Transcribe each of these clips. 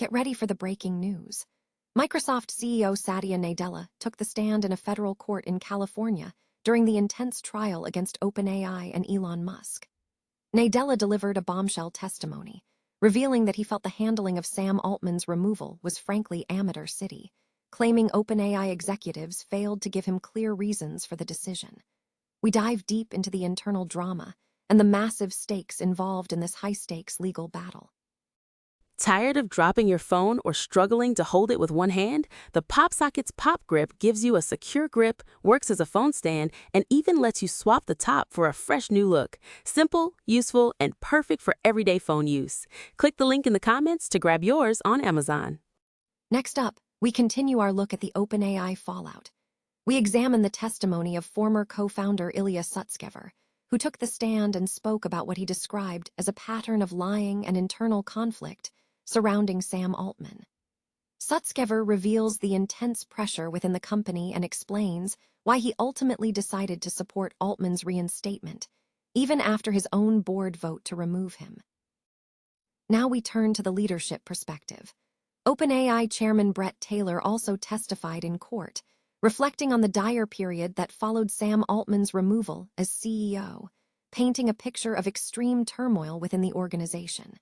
Get ready for the breaking news. Microsoft CEO Satya Nadella took the stand in a federal court in California during the intense trial against OpenAI and Elon Musk. Nadella delivered a bombshell testimony, revealing that he felt the handling of Sam Altman's removal was frankly amateur city, claiming OpenAI executives failed to give him clear reasons for the decision. We dive deep into the internal drama and the massive stakes involved in this high-stakes legal battle. Tired of dropping your phone or struggling to hold it with one hand? The PopSocket's Pop Grip gives you a secure grip, works as a phone stand, and even lets you swap the top for a fresh new look. Simple, useful, and perfect for everyday phone use. Click the link in the comments to grab yours on Amazon. Next up, we continue our look at the OpenAI fallout. We examine the testimony of former co-founder Ilya Sutskever, who took the stand and spoke about what he described as a pattern of lying and internal conflict surrounding Sam Altman. Sutskever reveals the intense pressure within the company and explains why he ultimately decided to support Altman's reinstatement, even after his own board vote to remove him. Now we turn to the leadership perspective. OpenAI chairman Bret Taylor also testified in court, reflecting on the dire period that followed Sam Altman's removal as CEO, painting a picture of extreme turmoil within the organization.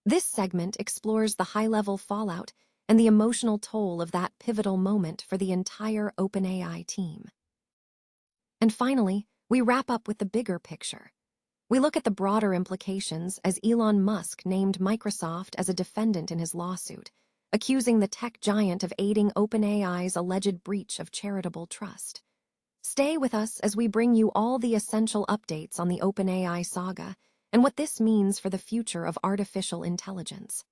This segment explores the high-level fallout and the emotional toll of that pivotal moment for the entire OpenAI team. And finally, we wrap up with the bigger picture. We look at the broader implications as Elon Musk named Microsoft as a defendant in his lawsuit, accusing the tech giant of aiding OpenAI's alleged breach of charitable trust. Stay with us as we bring you all the essential updates on the OpenAI saga and what this means for the future of artificial intelligence.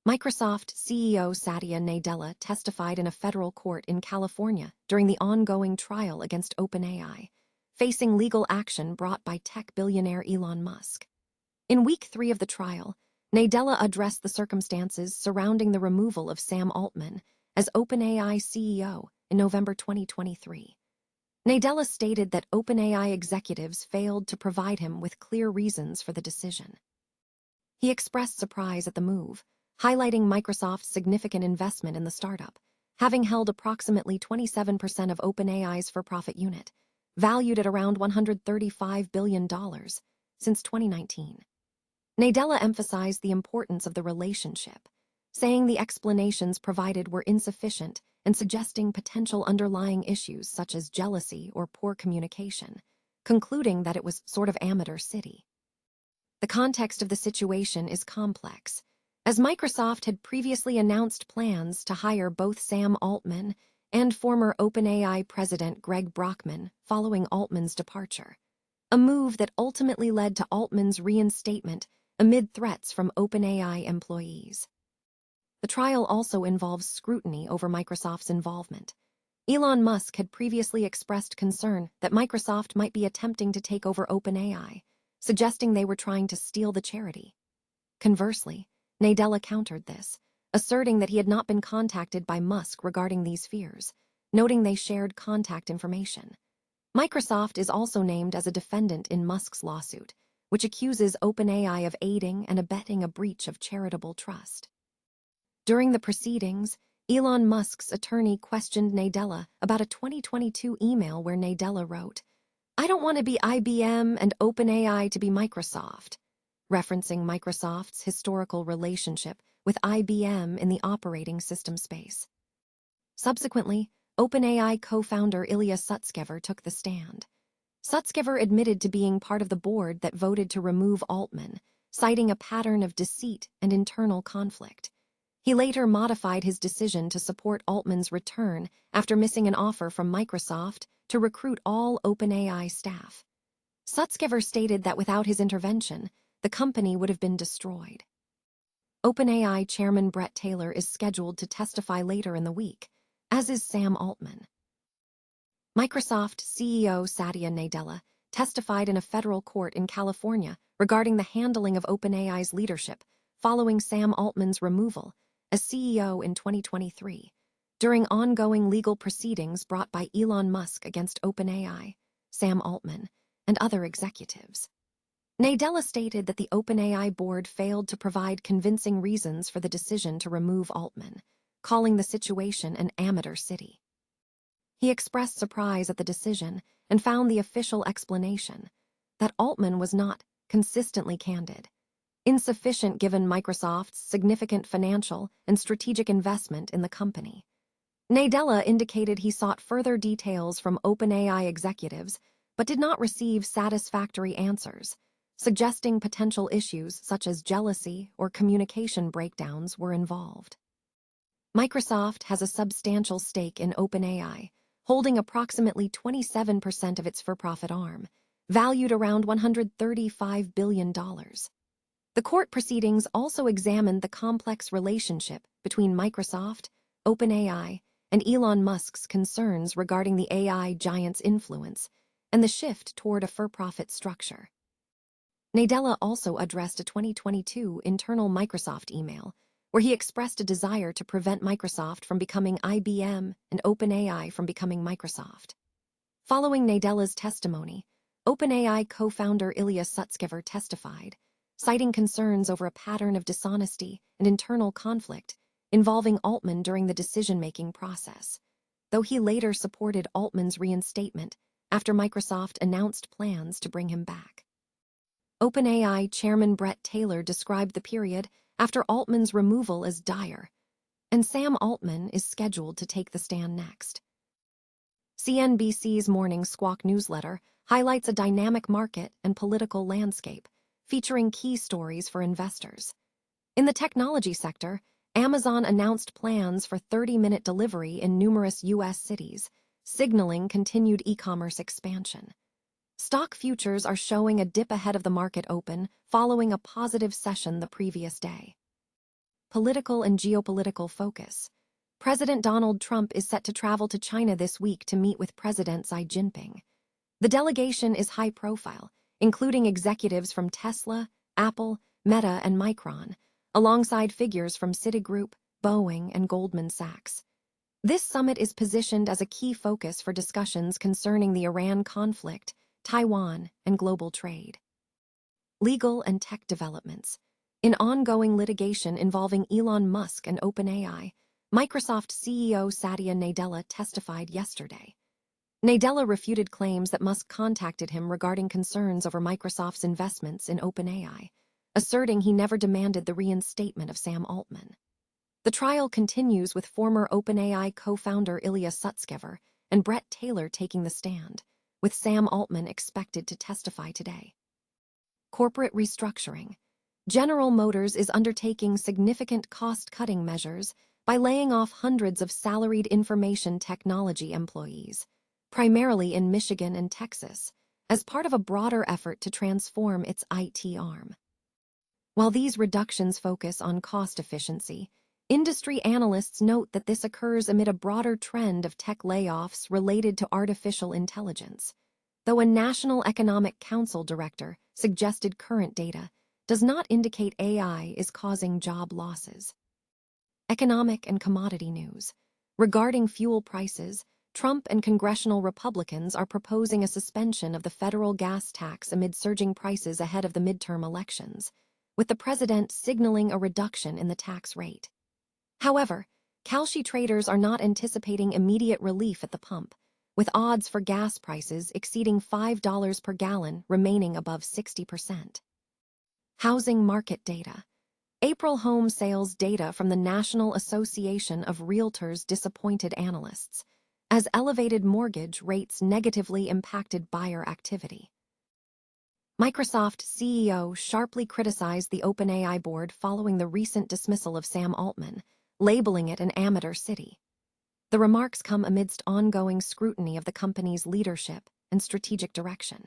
Microsoft CEO Satya Nadella testified in a federal court in California during the ongoing trial against OpenAI, facing legal action brought by tech billionaire Elon Musk. In week 3 of the trial, Nadella addressed the circumstances surrounding the removal of Sam Altman as OpenAI CEO in November 2023. Nadella stated that OpenAI executives failed to provide him with clear reasons for the decision. He expressed surprise at the move, highlighting Microsoft's significant investment in the startup, having held approximately 27% of OpenAI's for-profit unit, valued at around $135 billion, since 2019. Nadella emphasized the importance of the relationship, saying the explanations provided were insufficient and suggesting potential underlying issues such as jealousy or poor communication, concluding that it was sort of amateur city. The context of the situation is complex, as Microsoft had previously announced plans to hire both Sam Altman and former OpenAI president Greg Brockman following Altman's departure, a move that ultimately led to Altman's reinstatement amid threats from OpenAI employees. The trial also involves scrutiny over Microsoft's involvement. Elon Musk had previously expressed concern that Microsoft might be attempting to take over OpenAI, suggesting they were trying to steal the charity. Conversely, Nadella countered this, asserting that he had not been contacted by Musk regarding these fears, noting they shared contact information. Microsoft is also named as a defendant in Musk's lawsuit, which accuses OpenAI of aiding and abetting a breach of charitable trust. During the proceedings, Elon Musk's attorney questioned Nadella about a 2022 email where Nadella wrote, "I don't want to be IBM and OpenAI to be Microsoft," referencing Microsoft's historical relationship with IBM in the operating system space. Subsequently, OpenAI co-founder Ilya Sutskever took the stand. Sutskever admitted to being part of the board that voted to remove Altman, citing a pattern of deceit and internal conflict. He later modified his decision to support Altman's return after missing an offer from Microsoft to recruit all OpenAI staff. Sutskever stated that without his intervention, the company would have been destroyed. OpenAI chairman Bret Taylor is scheduled to testify later in the week, as is Sam Altman. Microsoft CEO Satya Nadella testified in a federal court in California regarding the handling of OpenAI's leadership following Sam Altman's removal as CEO in 2023, during ongoing legal proceedings brought by Elon Musk against OpenAI, Sam Altman, and other executives. Nadella stated that the OpenAI board failed to provide convincing reasons for the decision to remove Altman, calling the situation an amateur city. He expressed surprise at the decision and found the official explanation that Altman was not consistently candid, insufficient given Microsoft's significant financial and strategic investment in the company. Nadella indicated he sought further details from OpenAI executives but did not receive satisfactory answers, suggesting potential issues such as jealousy or communication breakdowns were involved. Microsoft has a substantial stake in OpenAI, holding approximately 27% of its for-profit arm, valued around $135 billion. The court proceedings also examined the complex relationship between Microsoft, OpenAI, and Elon Musk's concerns regarding the AI giant's influence and the shift toward a for-profit structure. Nadella also addressed a 2022 internal Microsoft email, where he expressed a desire to prevent Microsoft from becoming IBM and OpenAI from becoming Microsoft. Following Nadella's testimony, OpenAI co-founder Ilya Sutskever testified, citing concerns over a pattern of dishonesty and internal conflict involving Altman during the decision-making process, though he later supported Altman's reinstatement after Microsoft announced plans to bring him back. OpenAI chairman Bret Taylor described the period after Altman's removal as dire, and Sam Altman is scheduled to take the stand next. CNBC's Morning Squawk newsletter highlights a dynamic market and political landscape, featuring key stories for investors. In the technology sector, Amazon announced plans for 30-minute delivery in numerous U.S. cities, signaling continued e-commerce expansion. Stock futures are showing a dip ahead of the market open following a positive session the previous day. Political and geopolitical focus. President Donald Trump is set to travel to China this week to meet with President Xi Jinping. The delegation is high-profile, including executives from Tesla, Apple, Meta, and Micron, alongside figures from Citigroup, Boeing, and Goldman Sachs. This summit is positioned as a key focus for discussions concerning the Iran conflict, Taiwan, and global trade. Legal and tech developments. In ongoing litigation involving Elon Musk and OpenAI, Microsoft CEO Satya Nadella testified yesterday. Nadella refuted claims that Musk contacted him regarding concerns over Microsoft's investments in OpenAI, asserting he never demanded the reinstatement of Sam Altman. The trial continues with former OpenAI co-founder Ilya Sutskever and Bret Taylor taking the stand, with Sam Altman expected to testify today. Corporate restructuring. General Motors is undertaking significant cost-cutting measures by laying off hundreds of salaried information technology employees, primarily in Michigan and Texas, as part of a broader effort to transform its IT arm. While these reductions focus on cost efficiency, industry analysts note that this occurs amid a broader trend of tech layoffs related to artificial intelligence, though a National Economic Council director suggested current data does not indicate AI is causing job losses. Economic and commodity news. Regarding fuel prices, Trump and congressional Republicans are proposing a suspension of the federal gas tax amid surging prices ahead of the midterm elections, with the president signaling a reduction in the tax rate. However, Kalshi traders are not anticipating immediate relief at the pump, with odds for gas prices exceeding $5 per gallon remaining above 60%. Housing market data. April home sales data from the National Association of Realtors disappointed analysts, as elevated mortgage rates negatively impacted buyer activity. Microsoft CEO sharply criticized the OpenAI board following the recent dismissal of Sam Altman, labeling it an amateur city. The remarks come amidst ongoing scrutiny of the company's leadership and strategic direction.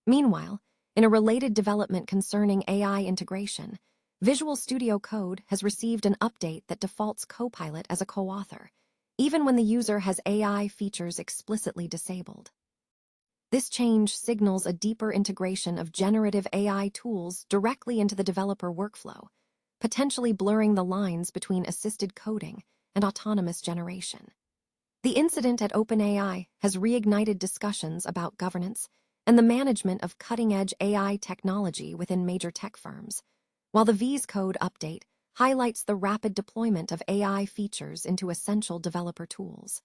Meanwhile, in a related development concerning AI integration, Visual Studio Code has received an update that defaults Copilot as a co-author, even when the user has AI features explicitly disabled. This change signals a deeper integration of generative AI tools directly into the developer workflow, potentially blurring the lines between assisted coding and autonomous generation. The incident at OpenAI has reignited discussions about governance and the management of cutting-edge AI technology within major tech firms, while the V's Code update highlights the rapid deployment of AI features into essential developer tools.